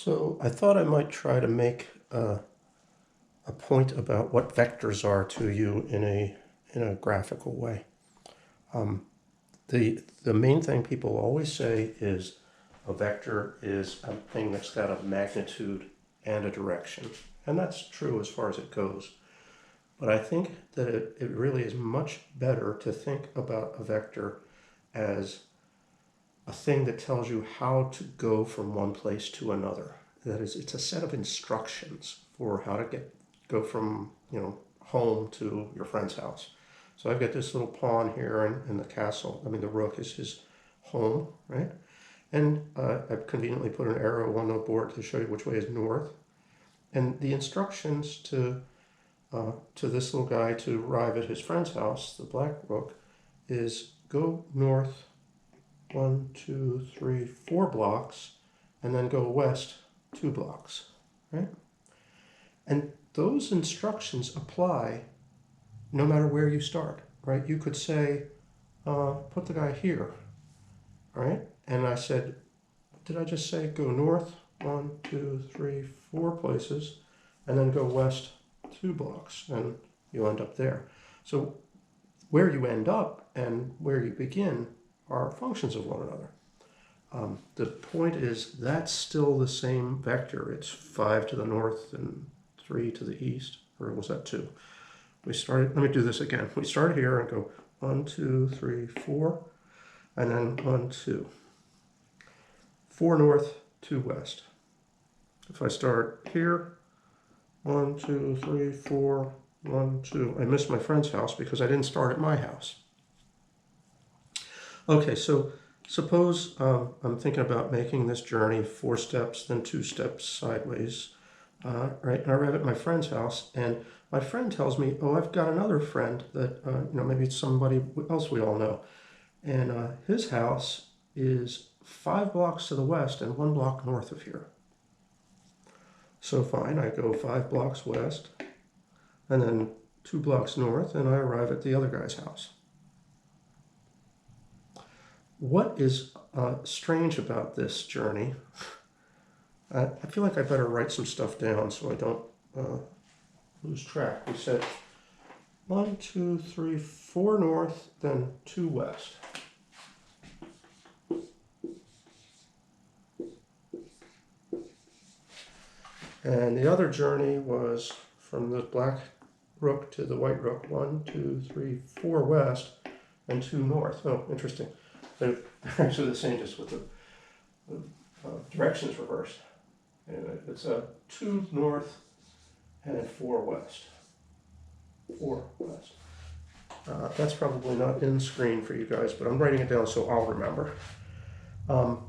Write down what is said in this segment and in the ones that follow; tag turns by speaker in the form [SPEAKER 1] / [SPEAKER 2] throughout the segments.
[SPEAKER 1] So I thought I might try to make a point about what vectors are to you in a graphical way. The main thing people always say is a vector is a thing that's got a magnitude and a direction. And that's true as far as it goes. But I think that it really is much better to think about a vector as a thing that tells you how to go from one place to another. That is, it's a set of instructions for how to go from, home to your friend's house. So I've got this little pawn here in the castle. I mean, the rook is his home, right? And I've conveniently put an arrow on the board to show you which way is north. And the instructions to this little guy to arrive at his friend's house, the black rook, is go north 1, 2, 3, 4 blocks, and then go west 2 blocks, right? And those instructions apply no matter where you start, right? You could say, put the guy here, right? And I said, what did I just say? Go north 1, 2, 3, 4 places, and then go west 2 blocks, and you end up there. So where you end up and where you begin are functions of one another. The point is that's still the same vector. It's 5 to the north and 3 to the east, or was that 2? Let me do this again. We start here and go 1, 2, 3, 4, and then 1, 2. 4 north, 2 west. If I start here, 1, 2, 3, 4, 1, 2. I missed my friend's house because I didn't start at my house. Okay, so suppose I'm thinking about making this journey 4 steps, then 2 steps sideways, right? And I arrive at my friend's house, and my friend tells me, oh, I've got another friend that, maybe it's somebody else we all know. And his house is 5 blocks to the west and 1 block north of here. So fine, I go 5 blocks west, and then 2 blocks north, and I arrive at the other guy's house. What is strange about this journey? I feel like I better write some stuff down so I don't lose track. We said 1, 2, 3, 4 north, then 2 west. And the other journey was from the black rook to the white rook, 1, 2, 3, 4 west, and 2 north. Oh, interesting. They're actually the same, just with the directions reversed. And it's a 2 north and 4 west. 4 west. That's probably not in screen for you guys, but I'm writing it down so I'll remember. The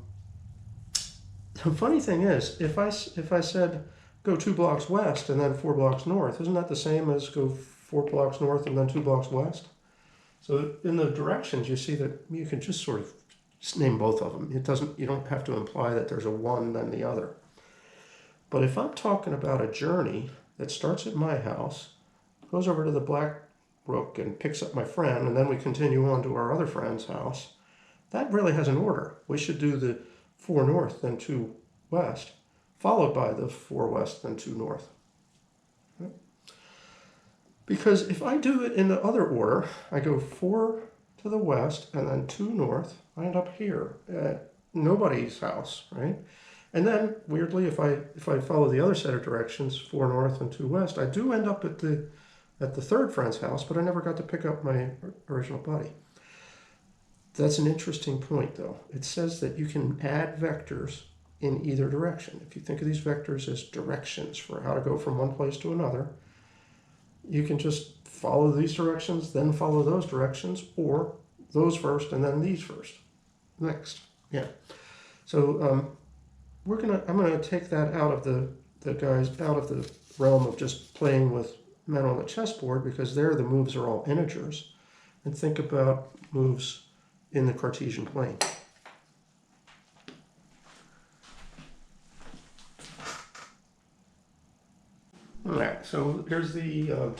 [SPEAKER 1] funny thing is, if I said go 2 blocks west and then 4 blocks north, isn't that the same as go 4 blocks north and then 2 blocks west? So in the directions, you see that you can just sort of name both of them. You don't have to imply that there's a one then the other. But if I'm talking about a journey that starts at my house, goes over to the black rook and picks up my friend, and then we continue on to our other friend's house, that really has an order. We should do the 4 north, then 2 west, followed by the 4 west, then 2 north. Because if I do it in the other order, I go 4 to the west and then 2 north, I end up here at nobody's house, right? And then, weirdly, if I follow the other set of directions, 4 north and 2 west, I do end up at the third friend's house, but I never got to pick up my original buddy. That's an interesting point, though. It says that you can add vectors in either direction. If you think of these vectors as directions for how to go from one place to another, you can just follow these directions, then follow those directions, or those first and then these first. Next, yeah. So I'm gonna take that out of the realm of just playing with men on the chessboard, because there the moves are all integers, and think about moves in the Cartesian plane. All right, so here's the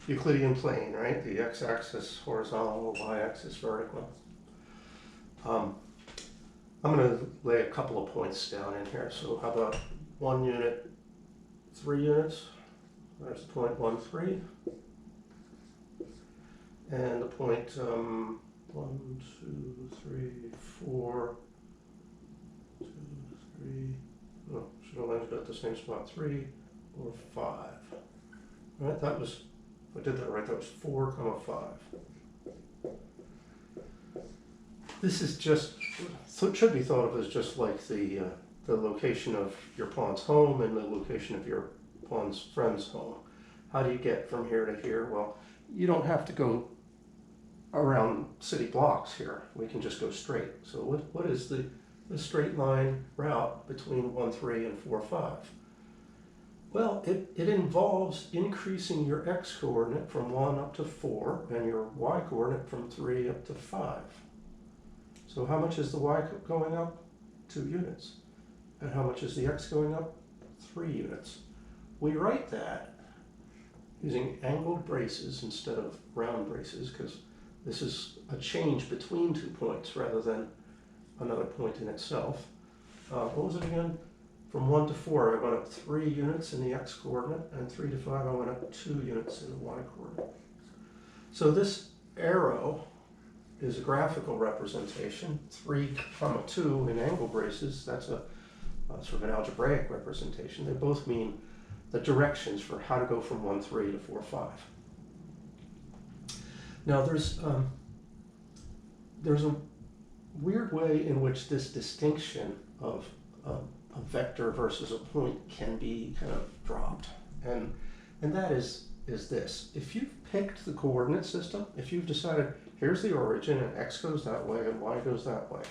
[SPEAKER 1] Euclidean plane, right? The x-axis horizontal, y-axis vertical. I'm going to lay a couple of points down in here. So how about 1 unit, 3 units? There's the point 1, 3. And the point 1, 2, 3, 4, 2, 3. No, should have landed at the same spot. 3 or 5. All right, that was, if I did that right, that was 4, 5. This is just, so it should be thought of as just like the location of your pawn's home and the location of your pawn's friend's home. How do you get from here to here? Well, you don't have to go around city blocks here. We can just go straight. So what is the straight line route between 1, 3 and 4, 5? Well, it involves increasing your x-coordinate from 1 up to 4 and your y-coordinate from 3 up to 5. So how much is the y going up? 2 units. And how much is the x going up? 3 units. We write that using angled braces instead of round braces, because this is a change between 2 points rather than another point in itself. What was it again? From 1 to 4, I went up 3 units in the x-coordinate, and 3 to 5, I went up 2 units in the y-coordinate. So this arrow is a graphical representation. 3, 2 in angle braces, that's a sort of an algebraic representation. They both mean the directions for how to go from 1, 3 to 4, 5. Now there's a weird way in which this distinction of a vector versus a point can be kind of dropped, and that is this. If you've picked the coordinate system, if you've decided here's the origin and x goes that way and y goes that way,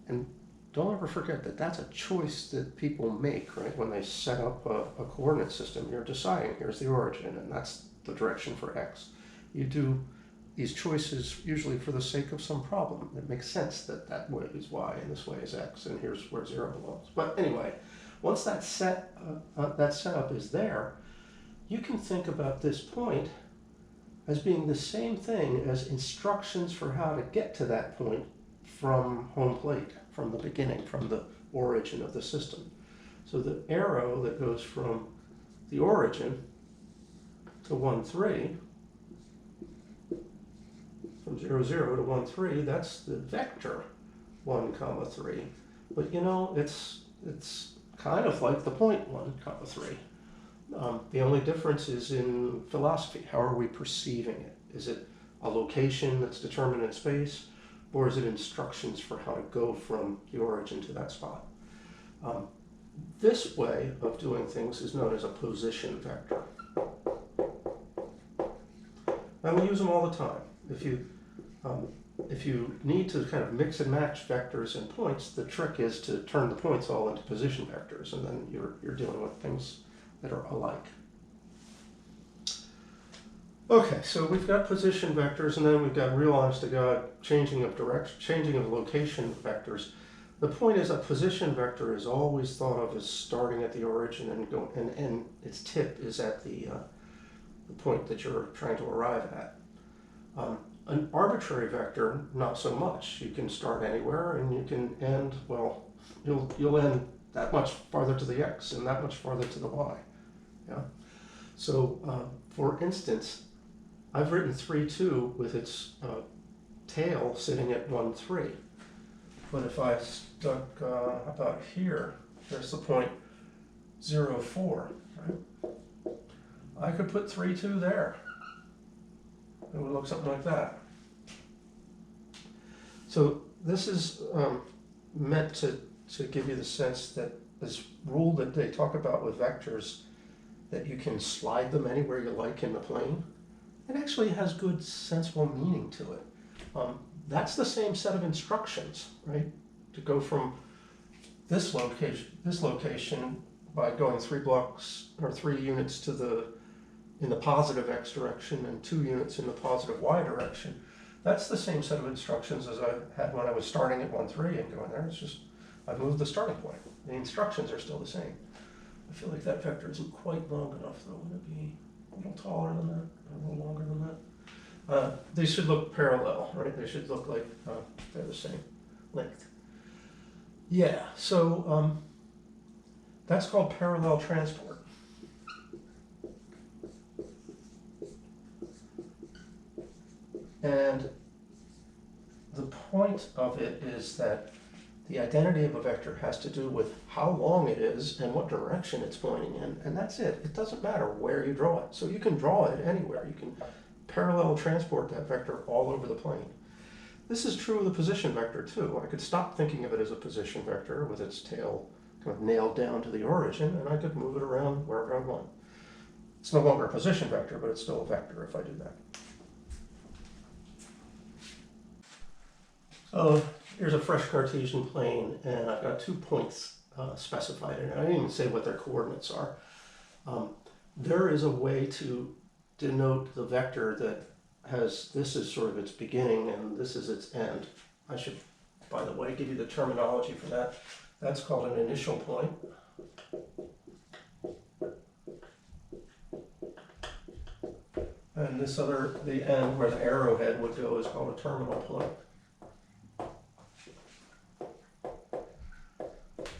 [SPEAKER 1] and don't ever forget that that's a choice that people make, right? When they set up a coordinate system, you're deciding here's the origin and that's the direction for x. You do these choices usually for the sake of some problem. It makes sense that that way is y and this way is x, and here's where 0 belongs. But anyway, once that setup is there, you can think about this point as being the same thing as instructions for how to get to that point from home plate, from the beginning, from the origin of the system. So the arrow that goes from the origin to 1, 3, from 0, 0 to 1, 3, that's the vector 1, 3. But you know, it's kind of like the point 1, 3. The only difference is in philosophy. How are we perceiving it? Is it a location that's determined in space, or is it instructions for how to go from the origin to that spot? This way of doing things is known as a position vector. And we use them all the time. If you need to kind of mix and match vectors and points, the trick is to turn the points all into position vectors, and then you're dealing with things that are alike. Okay, so we've got position vectors, and then we've got real honest-to-God changing of direction, changing of location vectors. The point is, a position vector is always thought of as starting at the origin and its tip is at the point that you're trying to arrive at. An arbitrary vector, not so much. You can start anywhere, and you can end, well, you'll end that much farther to the x and that much farther to the y. Yeah. So, for instance, I've written 3, 2 with its tail sitting at 1, 3. But if I stuck about here, there's the point 0, 4. Right? I could put 3, 2 there. It would look something like that. So this is meant to give you the sense that this rule that they talk about with vectors, that you can slide them anywhere you like in the plane, it actually has good sensible meaning to it. That's the same set of instructions, right? To go from this location by going 3 blocks or 3 units in the positive x direction and 2 units in the positive y direction. That's the same set of instructions as I had when I was starting at 1, 3 and going there. It's just I've moved the starting point. The instructions are still the same. I feel like that vector isn't quite long enough, though. Would it be a little taller than that, or a little longer than that? They should look parallel, right? They should look like they're the same length. Yeah, so that's called parallel transport. And the point of it is that the identity of a vector has to do with how long it is and what direction it's pointing in, and that's it. It doesn't matter where you draw it. So you can draw it anywhere. You can parallel transport that vector all over the plane. This is true of the position vector too. I could stop thinking of it as a position vector with its tail kind of nailed down to the origin, and I could move it around wherever I want. It's no longer a position vector, but it's still a vector if I do that. So here's a fresh Cartesian plane, and I've got 2 points specified in it. I didn't even say what their coordinates are. There is a way to denote the vector that has, this is sort of its beginning and this is its end. I should, by the way, give you the terminology for that. That's called an initial point. And this other, the end where the arrowhead would go, is called a terminal point.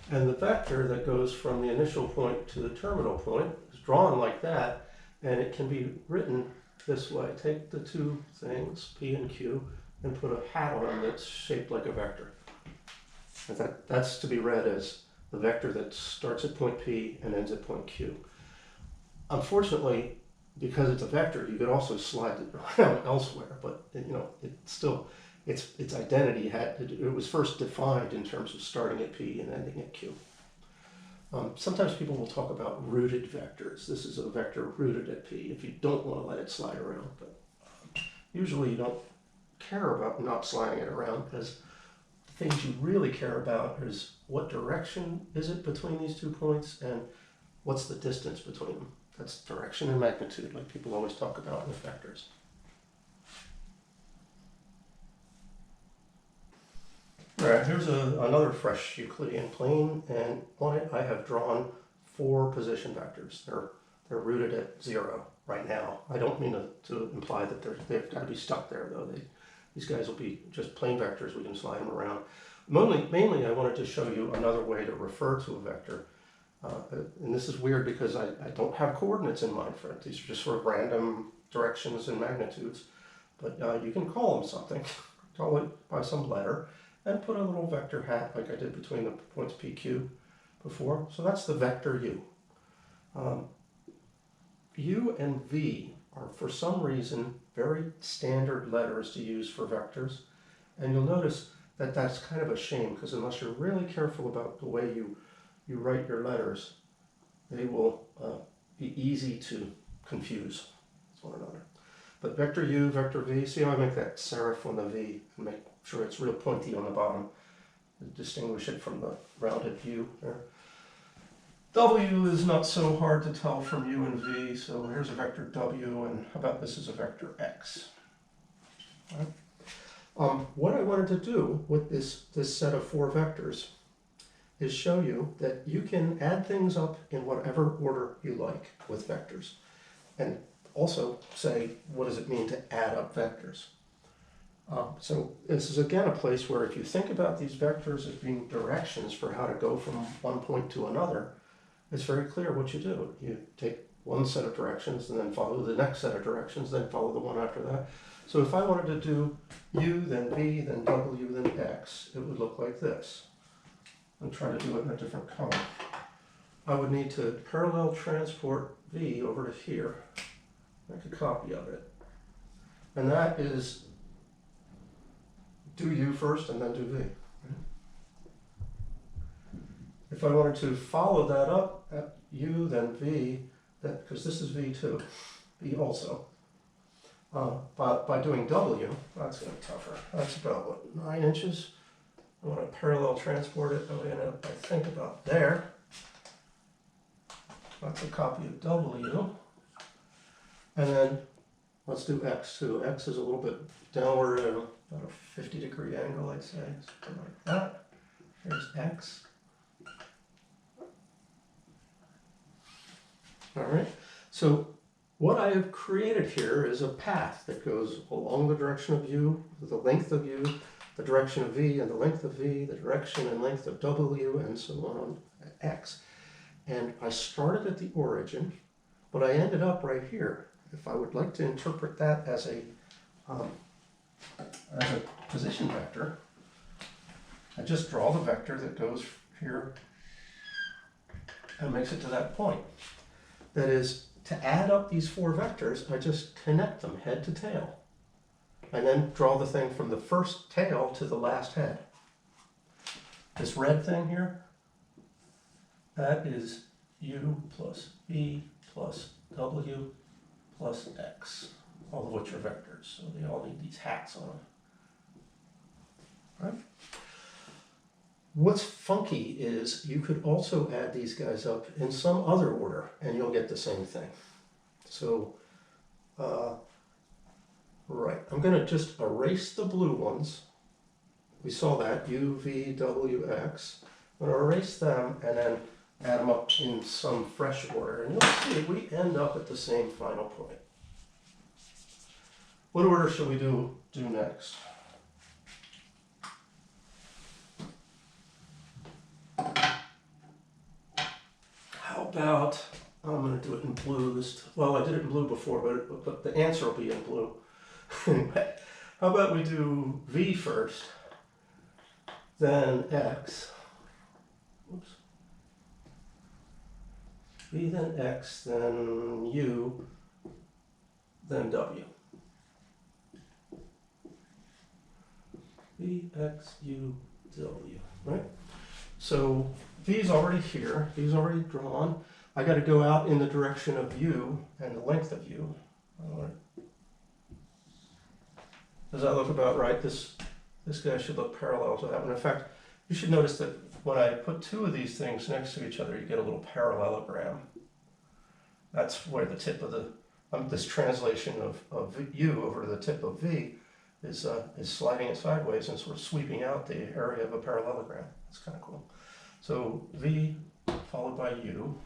[SPEAKER 1] And the vector that goes from the initial point to the terminal point is drawn like that, and it can be written this way. Take the 2 things, P and Q, and put a hat on them that's shaped like a vector. And that's to be read as the vector that starts at point P and ends at point Q. Unfortunately, because it's a vector, you could also slide it around elsewhere, but it's still, its identity it was first defined in terms of starting at P and ending at Q. Sometimes people will talk about rooted vectors. This is a vector rooted at P if you don't want to let it slide around, but usually you don't care about not sliding it around, because the things you really care about is what direction is it between these 2 points and what's the distance between them. That's direction and magnitude, like people always talk about with vectors. All right, here's another fresh Euclidean plane, and on it I have drawn 4 position vectors. They're rooted at 0 right now. I don't mean to imply that they've got to be stuck there, though. These guys will be just plain vectors. We can slide them around. Mainly I wanted to show you another way to refer to a vector. And this is weird because I don't have coordinates in mind for it. These are just sort of random directions and magnitudes. But you can call them something. Call it by some letter, and put a little vector hat like I did between the points PQ before. So that's the vector U. U and V are, for some reason, very standard letters to use for vectors. And you'll notice that that's kind of a shame, because unless you're really careful about the way you write your letters, they will be easy to confuse one another. But vector U, vector V, see how I make that serif on the V and make sure it's real pointy on the bottom to distinguish it from the rounded U there. W is not so hard to tell from U and V, so here's a vector W, and how about this is a vector X. Right. What I wanted to do with this set of 4 vectors is show you that you can add things up in whatever order you like with vectors, and also say, what does it mean to add up vectors? So this is again a place where if you think about these vectors as being directions for how to go from one point to another, it's very clear what you do. You take one set of directions and then follow the next set of directions, then follow the one after that. So if I wanted to do U, then V, then W, then X, it would look like this. I'm trying to do it in a different color. I would need to parallel transport V over to here. Make a copy of it. And that is do U first and then do V. If I wanted to follow that up at U, then V, because this is V too, V also. By doing W, that's going to be tougher. That's about, what, 9 inches? I want to parallel transport it. I think about there. That's a copy of W. And then let's do X too. X is a little bit downward at about a 50-degree angle, I'd say. Something like that. Here's X. All right. So what I have created here is a path that goes along the direction of U, the length of U, the direction of v and the length of v, the direction and length of w, and so on x. And I started at the origin, but I ended up right here. If I would like to interpret that as a position vector, I just draw the vector that goes here and makes it to that point. That is, to add up these four vectors, I just connect them head to tail. And then draw the thing from the first tail to the last head. This red thing here, that is u plus v plus w plus x, all of which are vectors, so they all need these hats on them. Right? What's funky is you could also add these guys up in some other order, and you'll get the same thing. So, right, I'm going to just erase the blue ones. We saw that, u, v, w, x. I'm going to erase them and then add them up in some fresh order. And you'll see we end up at the same final point. What order should we do next? How about, I'm going to do it in blue. Well, I did it in blue before, but the answer will be in blue. Anyway, how about we do v first, then x. Oops. V, then x, then u, then w. V, x, u, w, right? So v is already here, v is already drawn. I got to go out in the direction of u and the length of u. Does that look about right? This guy should look parallel to that one. In fact, you should notice that when I put two of these things next to each other, you get a little parallelogram. That's where the tip of the, this translation of u over the tip of v is sliding it sideways and sort of sweeping out the area of a parallelogram. That's kind of cool. So v followed by u.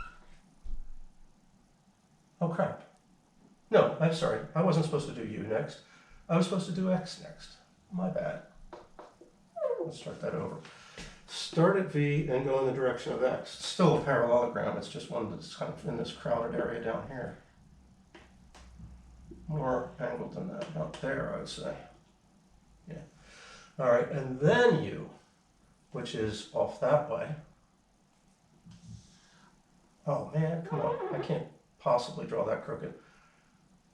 [SPEAKER 1] Oh crap. No, I'm sorry. I wasn't supposed to do u next. I was supposed to do x next. My bad. Let's start that over. Start at v and go in the direction of x. It's still a parallelogram. It's just one that's kind of in this crowded area down here. More angled than that. About there, I would say. Yeah. All right, and then u, which is off that way. Oh man, come on. I can't possibly draw that crooked.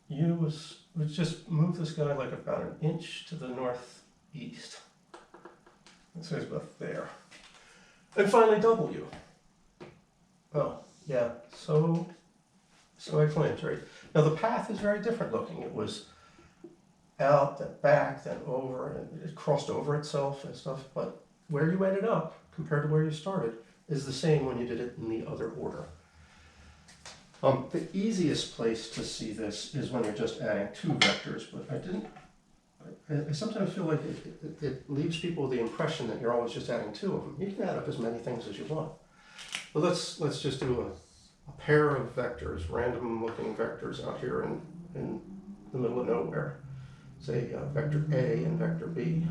[SPEAKER 1] U was just move this guy like about an inch to the northeast. So it's about there. And finally W. Oh, yeah, so I claimed, right? Now the path is very different looking. It was out, then back, then over, and it crossed over itself and stuff, but where you ended up compared to where you started is the same when you did it in the other order. The easiest place to see this is when you're just adding two vectors, but I sometimes feel like it leaves people with the impression that you're always just adding two of them. You can add up as many things as you want. But let's just do a pair of vectors, random looking vectors out here in the middle of nowhere. Say vector A and vector B.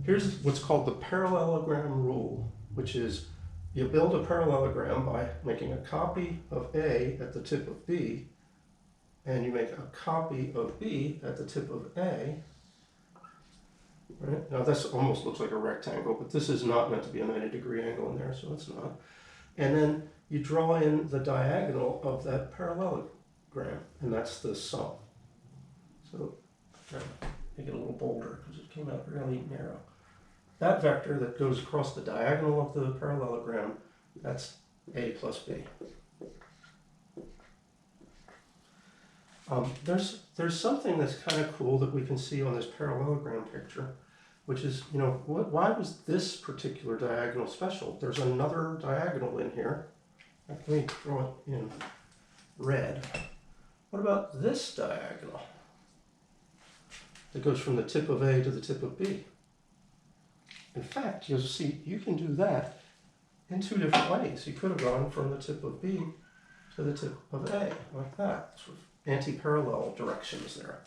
[SPEAKER 1] Here's what's called the parallelogram rule, which is you build a parallelogram by making a copy of A at the tip of B, and you make a copy of B at the tip of A. Right? Now this almost looks like a rectangle, but this is not meant to be a 90-degree angle in there, so it's not. And then you draw in the diagonal of that parallelogram, and that's the sum. So make it a little bolder because it came out really narrow. That vector that goes across the diagonal of the parallelogram, that's A plus B. There's something that's kind of cool that we can see on this parallelogram picture, which is, you know, why was this particular diagonal special? There's another diagonal in here. Let me draw it in red. What about this diagonal that goes from the tip of A to the tip of B? In fact, you'll see you can do that in two different ways. You could have gone from the tip of B to the tip of A, like that. Sort of anti-parallel directions there.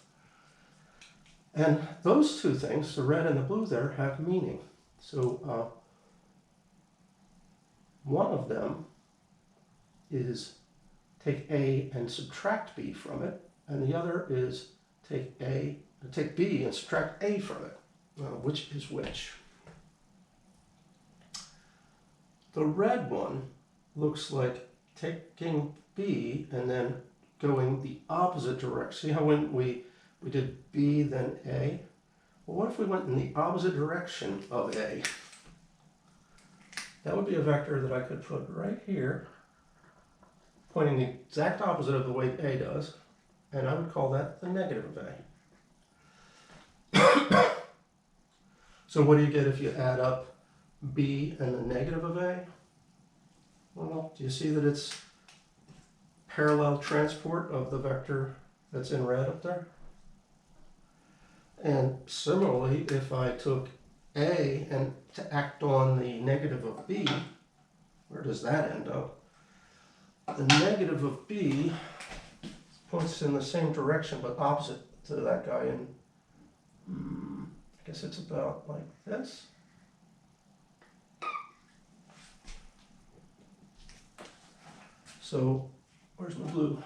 [SPEAKER 1] And those two things, the red and the blue there, have meaning. So one of them is take A and subtract B from it, and the other is take B and subtract A from it. Which is which? The red one looks like taking B and then going the opposite direction. See how when we did B then A? Well, what if we went in the opposite direction of A? That would be a vector that I could put right here, pointing the exact opposite of the way A does, and I would call that the negative of A. So what do you get if you add up B and the negative of A? Well, do you see that it's parallel transport of the vector that's in red up there? And similarly, if I took A and to act on the negative of B, where does that end up? The negative of B points in the same direction but opposite to that guy, and I guess it's about like this. So where's my blue?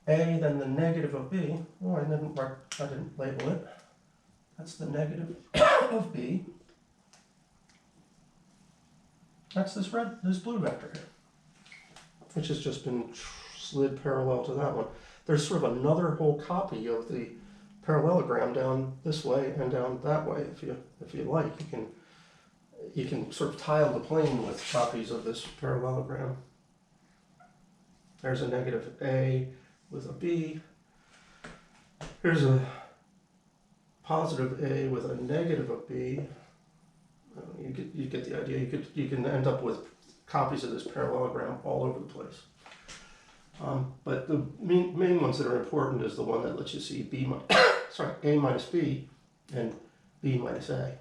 [SPEAKER 1] A, then the negative of B. Oh, I didn't label it. That's the negative of B. That's this blue vector here, which has just been slid parallel to that one. There's sort of another whole copy of the parallelogram down this way and down that way. If you like, you can sort of tile the plane with copies of this parallelogram. There's a negative A with a B. Here's a positive A with a negative of B. You get the idea. You can end up with copies of this parallelogram all over the place. But the main ones that are important is the one that lets you see A minus B and B minus A.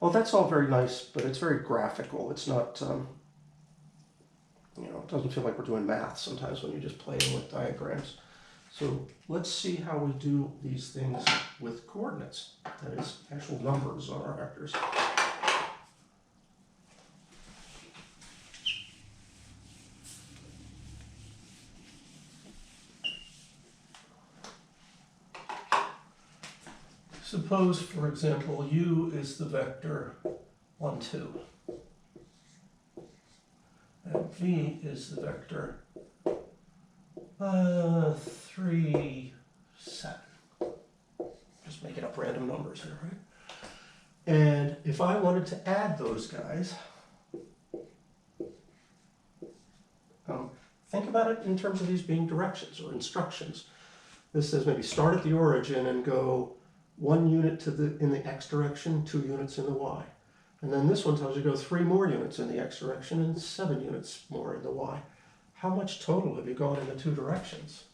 [SPEAKER 1] Well, that's all very nice, but it's very graphical. It's not, it doesn't feel like we're doing math sometimes when you're just playing with diagrams. So let's see how we do these things with coordinates, that is, actual numbers on our vectors. Suppose, for example, U is the vector 1, 2. And V is the vector 3, 7. Just making up random numbers here, right? And if I wanted to add those guys, think about it in terms of these being directions or instructions. This says maybe start at the origin and go 1 unit in the x direction, 2 units in the y. And then this one tells you to go 3 more units in the x direction and 7 units more in the y. How much total have you gone in the 2 directions?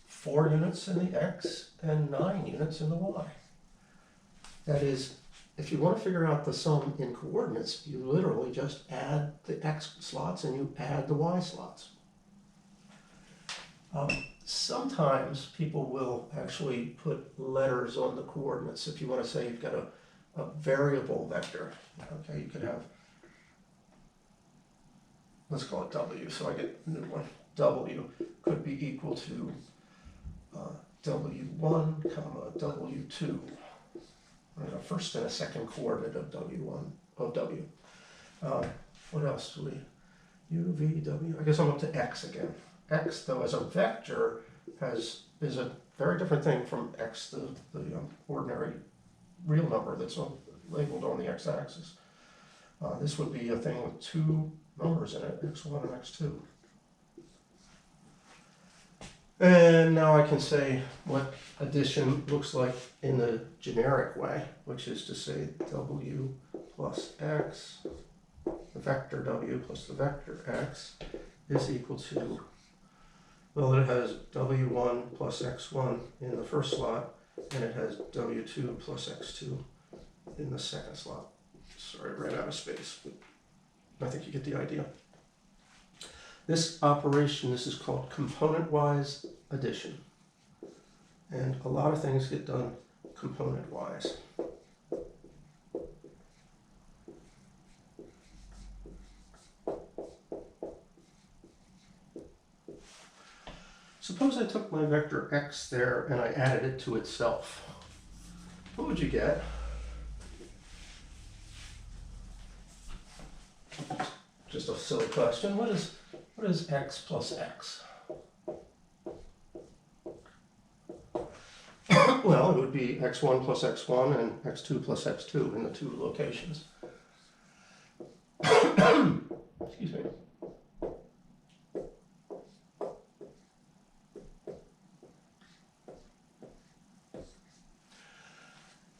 [SPEAKER 1] 4 units in the x and 9 units in the y. That is, if you want to figure out the sum in coordinates, you literally just add the x slots and you add the y slots. Sometimes people will actually put letters on the coordinates. If you want to say you've got a variable vector, okay, you could have, let's call it W, so I get a new one. W could be equal to W1, comma, W2. A first and a second coordinate of W1, of W. What else do we, U, V, W? I guess I'm up to X again. X, though, as a vector, is a very different thing from X, the ordinary real number that's labeled on the x-axis. This would be a thing with 2 numbers in it, x1 and x2. And now I can say what addition looks like in the generic way, which is to say W plus X, the vector W plus the vector X is equal to, well, it has W1 plus X1 in the first slot, and it has W2 plus X2 in the second slot. Sorry, I ran out of space, but I think you get the idea. This operation, this is called component-wise addition. And a lot of things get done component-wise. Suppose I took my vector x there and I added it to itself. What would you get? Just a silly question. What is x plus x? Well, it would be x1 plus x1 and x2 plus x2 in the two locations. Excuse me.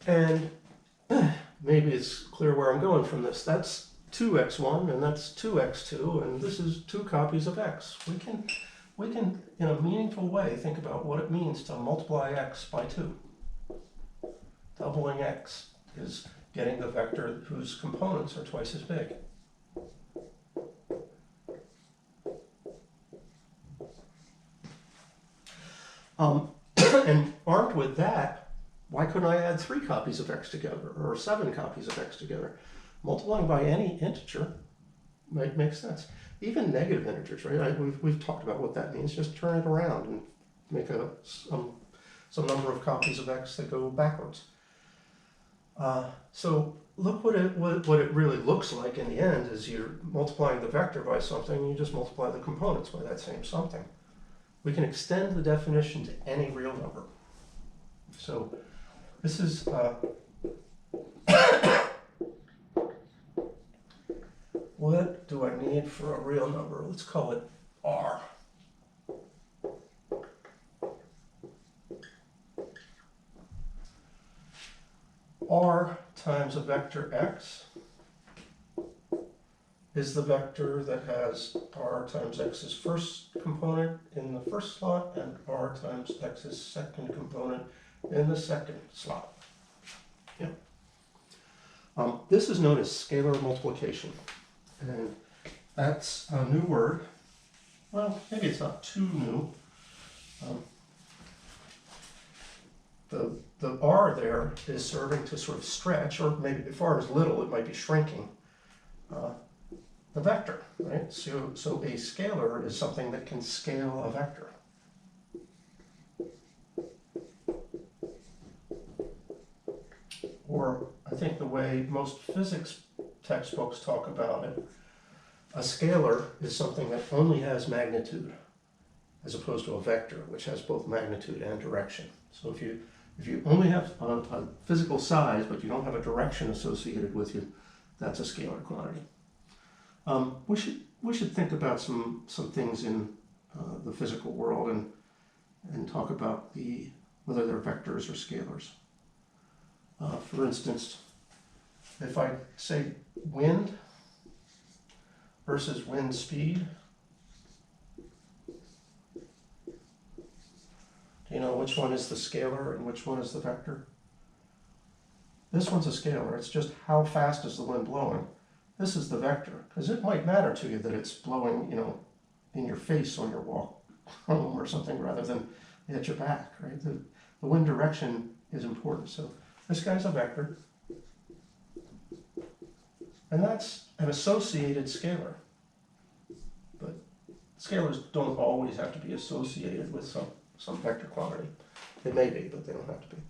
[SPEAKER 1] And maybe it's clear where I'm going from this. That's 2x1 and that's 2x2, and this is two copies of x. We can, in a meaningful way, think about what it means to multiply x by 2. Doubling x is getting the vector whose components are twice as big. And armed with that, why couldn't I add 3 copies of x together, or 7 copies of x together? Multiplying by any integer might make sense. Even negative integers, right? We've talked about what that means. Just turn it around and make some number of copies of x that go backwards. So look what it really looks like in the end is you're multiplying the vector by something, you just multiply the components by that same something. We can extend the definition to any real number. So this is what do I need for a real number? Let's call it R. R times a vector x is the vector that has R times x's first component in the first slot and R times x's second component in the second slot. Yep. This is known as scalar multiplication. And that's a new word. Well, maybe it's not too new. The R there is serving to sort of stretch, or maybe if R is little, it might be shrinking, the vector, right? So a scalar is something that can scale a vector. Or I think the way most physics textbooks talk about it, a scalar is something that only has magnitude, as opposed to a vector, which has both magnitude and direction. So if you only have a physical size, but you don't have a direction associated with you, that's a scalar quantity. We should think about some things in the physical world and talk about whether they're vectors or scalars. For instance, if I say wind versus wind speed, do you know which one is the scalar and which one is the vector? This one's a scalar. It's just how fast is the wind blowing. This is the vector, because it might matter to you that it's blowing, in your face on your walk home or something rather than at your back, right? The wind direction is important. So this guy's a vector. And that's an associated scalar. But scalars don't always have to be associated with some vector quantity. They may be, but they don't have to be.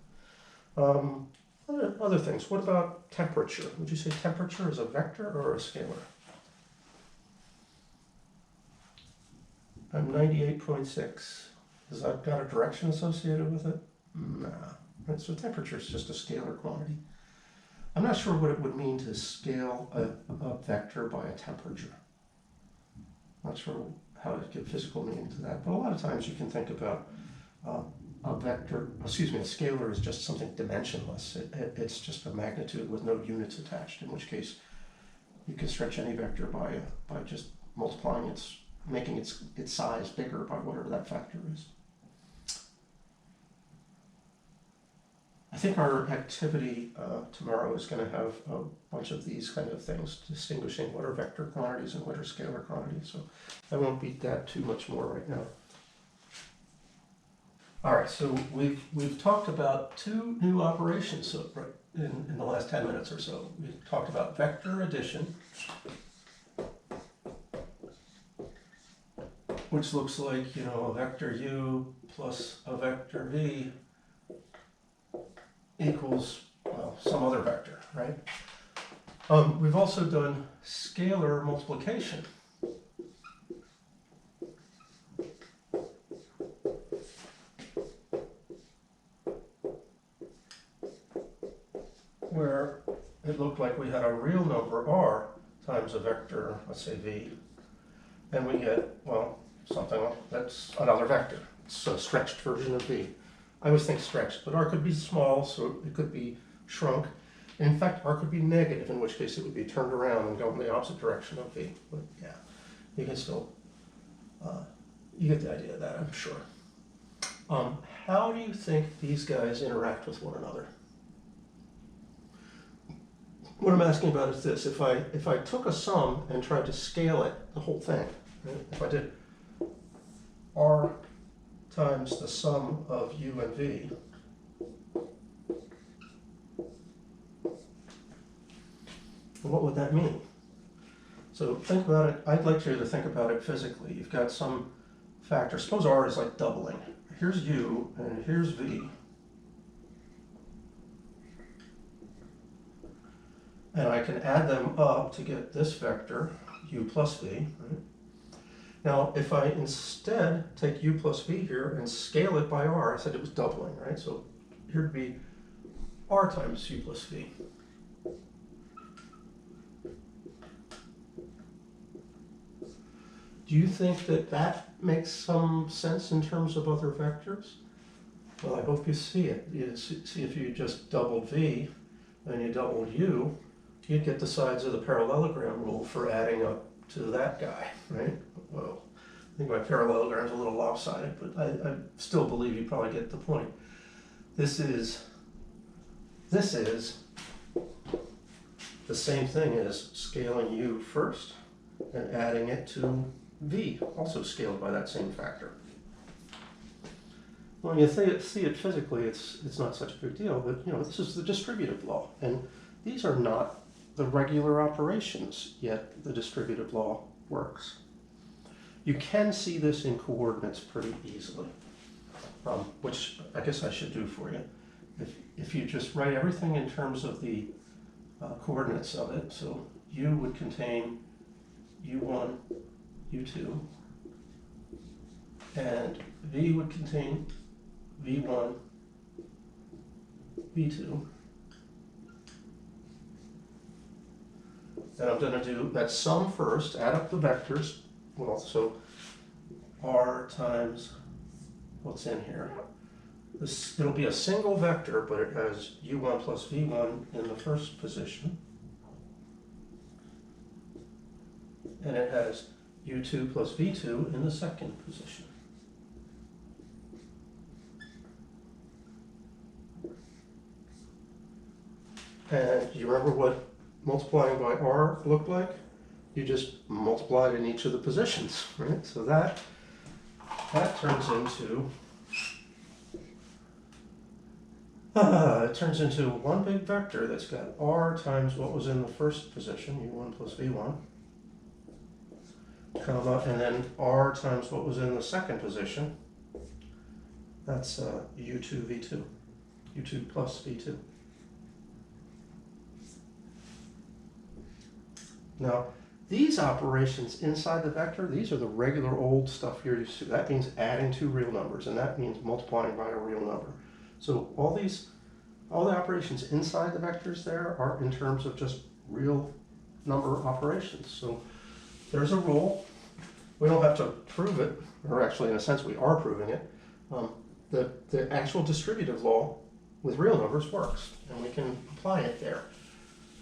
[SPEAKER 1] Other things. What about temperature? Would you say temperature is a vector or a scalar? I'm 98.6. Has that got a direction associated with it? Nah. Right, so temperature is just a scalar quantity. I'm not sure what it would mean to scale a vector by a temperature. Not sure how to give physical meaning to that, but a lot of times you can think about a scalar is just something dimensionless. It's just a magnitude with no units attached, in which case you can stretch any vector by just multiplying making its size bigger by whatever that factor is. I think our activity tomorrow is going to have a bunch of these kind of things, distinguishing what are vector quantities and what are scalar quantities. So I won't beat that too much more right now. All right, so we've talked about two new operations so, right, in the last 10 minutes or so. We've talked about vector addition, which looks like, you know, a vector u plus a vector v equals, well, some other vector, right? We've also done scalar multiplication. Where it looked like we had a real number r times a vector, let's say v, and we get, well, something that's another vector. It's a stretched version of v. I always think stretched, but r could be small, so it could be shrunk. And in fact, r could be negative, in which case it would be turned around and go in the opposite direction of v. But yeah, you can still, you get the idea of that, I'm sure. How do you think these guys interact with one another? What I'm asking about is this: if I took a sum and tried to scale it, the whole thing, right? If I did r times the sum of u and v, what would that mean? So think about it. I'd like you to think about it physically. You've got some factor. Suppose r is like doubling. Here's u and here's v. And I can add them up to get this vector, u plus v. Right? Now, if I instead take u plus v here and scale it by r, I said it was doubling, right? So here would be r times u plus v. Do you think that that makes some sense in terms of other vectors? Well, I hope you see it. You see, if you just doubled v and you doubled u, you'd get the sides of the parallelogram rule for adding up to that guy, right? Well, I think my parallelogram is a little lopsided, but I still believe you probably get the point. This is the same thing as scaling u first and adding it to v, also scaled by that same factor. When you see it physically, it's not such a big deal, but you know, this is the distributive law, and these are not the regular operations, yet the distributive law works. You can see this in coordinates pretty easily, which I guess I should do for you. If you just write everything in terms of the coordinates of it, so u would contain u1, u2, and v would contain v1, v2. And I'm going to do that sum first, add up the vectors. Well, so r times what's in here. It'll be a single vector, but it has u1 plus v1 in the first position. And it has u2 plus v2 in the second position. And you remember what multiplying by r looked like? You just multiplied in each of the positions, right? So that turns into it turns into one big vector that's got r times what was in the first position, u1 plus v1, comma, and then r times what was in the second position. That's u2 v2, u2 plus v2. Now, these operations inside the vector, these are the regular old stuff you're used to. That means adding two real numbers, and that means multiplying by a real number. So all the operations inside the vectors there are in terms of just real number operations. So there's a rule. We don't have to prove it, or actually in a sense we are proving it. The actual distributive law with real numbers works, and we can apply it there.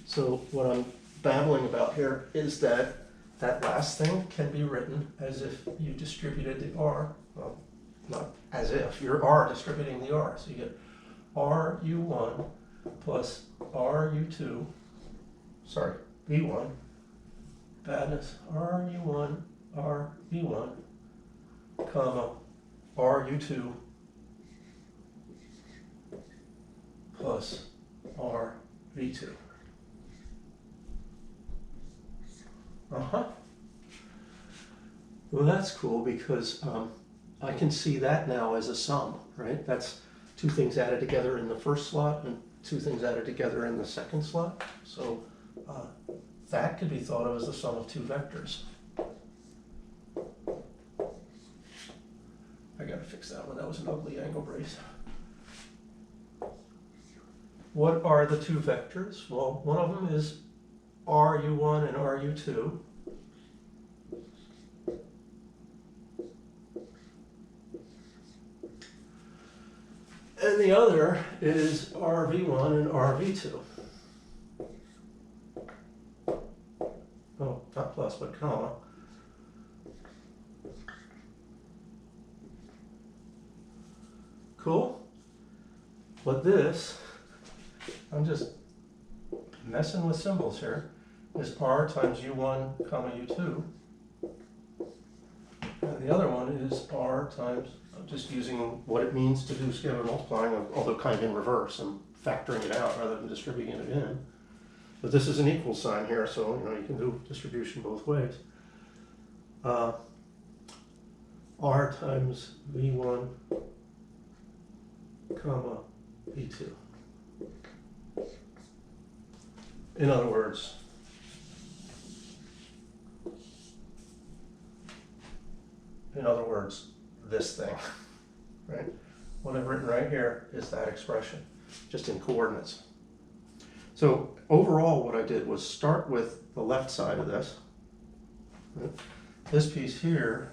[SPEAKER 1] So what I'm babbling about here is that last thing can be written as if you distributed the r, well, not as if, you're r distributing the r, so you get RU1 plus RU2, sorry, V1, badness, RU1, RV1, comma, RU2 plus RV2. Well, that's cool because I can see that now as a sum, right? That's two things added together in the first slot and two things added together in the second slot. So that could be thought of as the sum of two vectors. I gotta fix that one. That was an ugly angle brace. What are the two vectors? Well, one of them is RU1 and RU2. And the other is RV1 and RV2. Oh, not plus, but comma. Cool? But this, I'm just messing with symbols here, is R times U1 comma U2. And the other one is R times, I'm just using what it means to do scalar multiplying, although kind of in reverse. I'm factoring it out rather than distributing it in. But this is an equal sign here, so you can do distribution both ways. R times V1 comma V2. In other words, this thing, right? What I've written right here is that expression, just in coordinates. So overall, what I did was start with the left side of this. Right? This piece here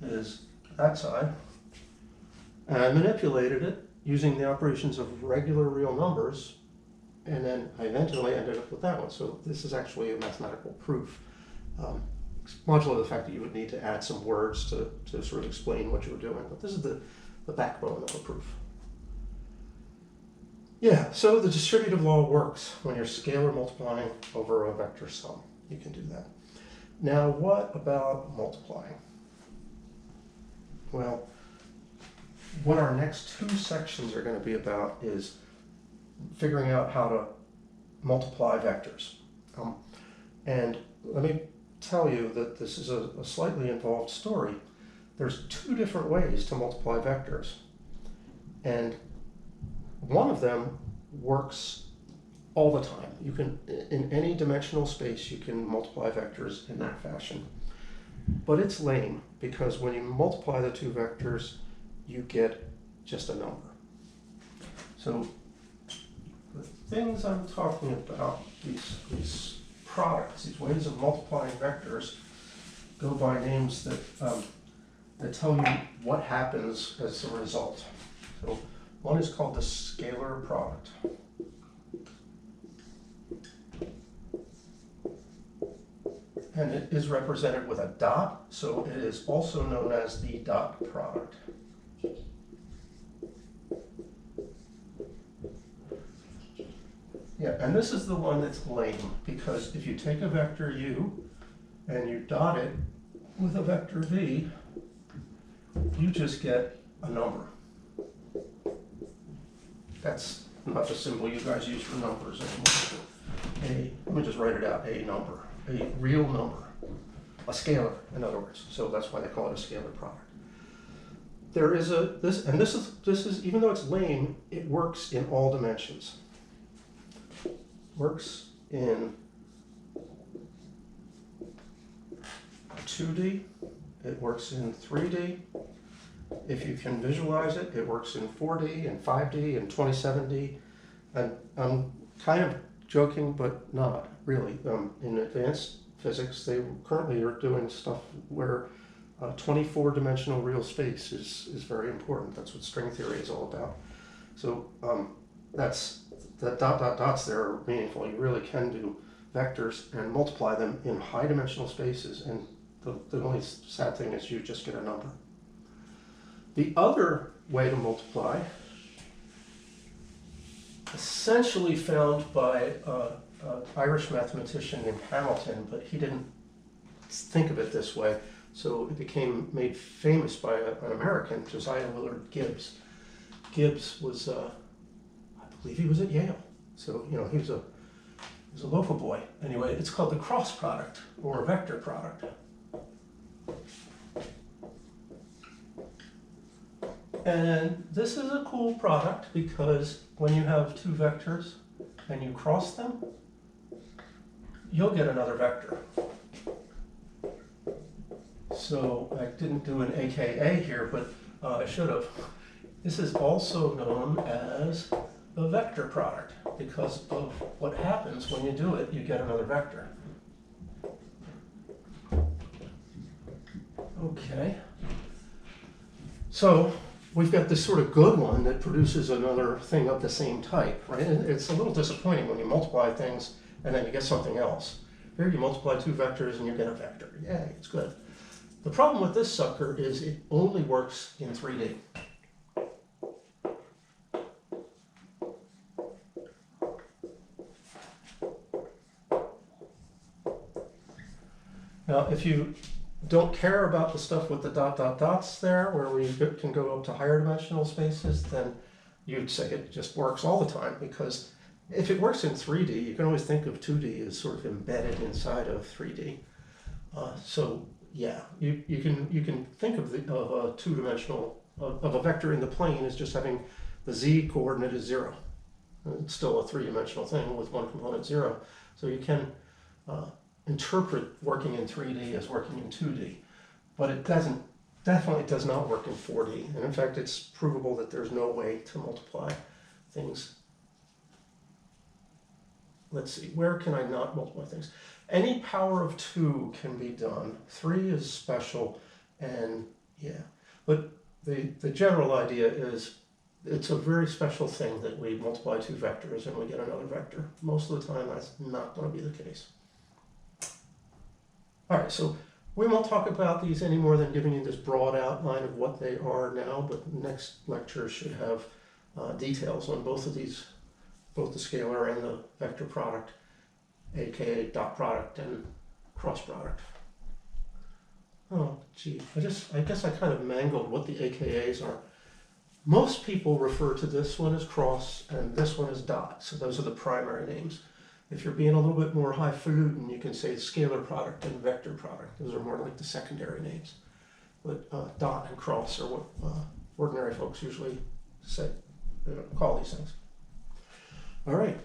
[SPEAKER 1] is that side. And I manipulated it using the operations of regular real numbers, and then I eventually ended up with that one. So this is actually a mathematical proof. Modulo the fact that you would need to add some words to sort of explain what you were doing, but this is the backbone of a proof. Yeah, so the distributive law works when you're scalar multiplying over a vector sum. You can do that. Now, what about multiplying? Well, what our next two sections are going to be about is figuring out how to multiply vectors. And let me tell you that this is a slightly involved story. There's two different ways to multiply vectors. And one of them works all the time. You can, in any dimensional space, you can multiply vectors in that fashion. But it's lame because when you multiply the two vectors, you get just a number. So the things I'm talking about, these products, these ways of multiplying vectors, go by names that tell you what happens as a result. So one is called the scalar product. And it is represented with a dot, so it is also known as the dot product. Yeah, and this is the one that's lame, because if you take a vector u and you dot it with a vector v, you just get a number. That's not the symbol you guys use for numbers anymore. Let me just write it out, a number, a real number, a scalar, in other words. So that's why they call it a scalar product. There is this is even though it's lame, it works in all dimensions. Works in 2D, it works in 3D. If you can visualize it, it works in 4D and 5D and 27D. And I'm kind of joking, but not really. In advanced physics, they currently are doing stuff where 24-dimensional real space is very important. That's what string theory is all about. So that dots there are meaningful. You really can do vectors and multiply them in high-dimensional spaces, and the only sad thing is you just get a number. The other way to multiply essentially found by an Irish mathematician named Hamilton, but he didn't think of it this way. So it became made famous by an American, Josiah Willard Gibbs. Gibbs was, I believe he was at Yale. So, you know, he was a local boy. Anyway, it's called the cross product or vector product. And this is a cool product because when you have two vectors and you cross them, you'll get another vector. So I didn't do an AKA here, but I should have. This is also known as the vector product because of what happens when you do it, you get another vector. Okay. So we've got this sort of good one that produces another thing of the same type, right? And it's a little disappointing when you multiply things and then you get something else. Here you multiply two vectors and you get a vector. Yay, it's good. The problem with this sucker is it only works in 3D. Now, if you don't care about the stuff with the dot, dot, dots there, where we can go up to higher dimensional spaces, then you'd say it just works all the time, because if it works in 3D, you can always think of 2D as sort of embedded inside of 3D. So yeah, you can think of a two-dimensional, of a vector in the plane as just having the z coordinate is 0. It's still a three-dimensional thing with one component 0. So you can interpret working in 3D as working in 2D, but it definitely does not work in 4D. And in fact, it's provable that there's no way to multiply things. Let's see, where can I not multiply things? Any power of 2 can be done. 3 is special, and yeah. But the general idea is it's a very special thing that we multiply two vectors and we get another vector. Most of the time, that's not going to be the case. All right, so we won't talk about these any more than giving you this broad outline of what they are now, but next lecture should have details on both of these, both the scalar and the vector product, aka dot product and cross product. Oh, gee, I guess I kind of mangled what the AKAs are. Most people refer to this one as cross and this one as dot, so those are the primary names. If you're being a little bit more highfalutin, you can say scalar product and vector product. Those are more like the secondary names. But dot and cross are what ordinary folks usually say, call these things. All right.